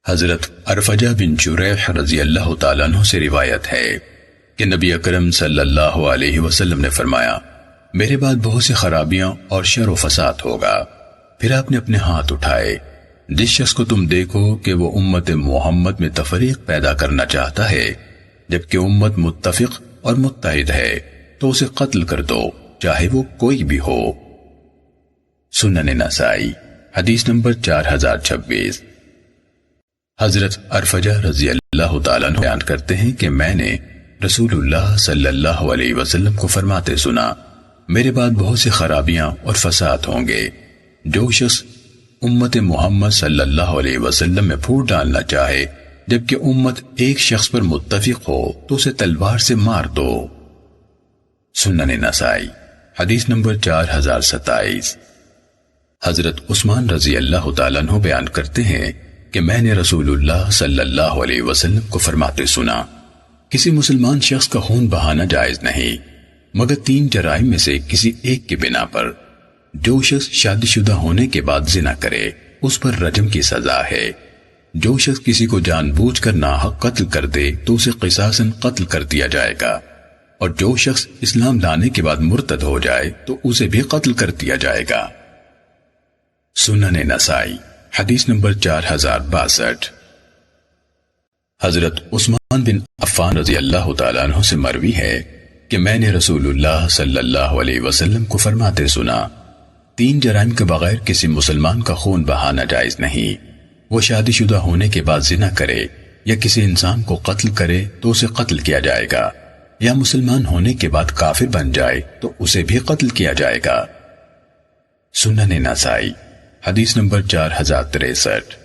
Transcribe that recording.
حضرت ارفجہ بن جریح رضی اللہ تعالیٰ عنہ سے روایت ہے کہ نبی اکرم صلی اللہ علیہ وسلم نے فرمایا، میرے بعد بہت سی خرابیاں اور شر و فساد ہوگا۔ پھر آپ نے اپنے ہاتھ اٹھائے، جس شخص کو تم دیکھو کہ وہ امت محمد میں تفریق پیدا کرنا چاہتا ہے جبکہ امت متفق اور متحد ہے تو اسے قتل کر دو، چاہے وہ کوئی بھی ہو۔ سنن نسائی حدیث نمبر 4026۔ حضرت ارفجہ رضی اللہ تعالیٰ عنہ بیان کرتے ہیں کہ میں نے رسول اللہ صلی اللہ علیہ وسلم کو فرماتے سنا، میرے بعد بہت سی خرابیاں اور فساد ہوں گے، جو شخص امت محمد صلی اللہ علیہ وسلم میں پھوٹ ڈالنا چاہے جبکہ امت ایک شخص پر متفق ہو تو اسے تلوار سے مار دو۔ سنن نسائی حدیث نمبر 4027۔ حضرت عثمان رضی اللہ تعالیٰ عنہ بیان کرتے ہیں کہ میں نے رسول اللہ صلی اللہ علیہ وسلم کو فرماتے سنا، کسی مسلمان شخص کا خون بہانا جائز نہیں مگر 3 جرائم میں سے کسی ایک کی بنا پر۔ جو شخص شادی شدہ ہونے کے بعد زنا کرے اس پر رجم کی سزا ہے، جو شخص کسی کو جان بوجھ کر ناحق قتل کر دے تو اسے قصاصاً قتل کر دیا جائے گا، اور جو شخص اسلام لانے کے بعد مرتد ہو جائے تو اسے بھی قتل کر دیا جائے گا۔ سنن نسائی حدیث نمبر 4062۔ حضرت عثمان بن عفان رضی اللہ تعالیٰ عنہ سے مروی ہے کہ میں نے رسول اللہ صلی اللہ علیہ وسلم کو فرماتے سنا، 3 جرائم کے بغیر کسی مسلمان کا خون بہانا جائز نہیں، وہ شادی شدہ ہونے کے بعد زنا کرے یا کسی انسان کو قتل کرے تو اسے قتل کیا جائے گا، یا مسلمان ہونے کے بعد کافر بن جائے تو اسے بھی قتل کیا جائے گا۔ سنن نسائی حدیث نمبر 4063۔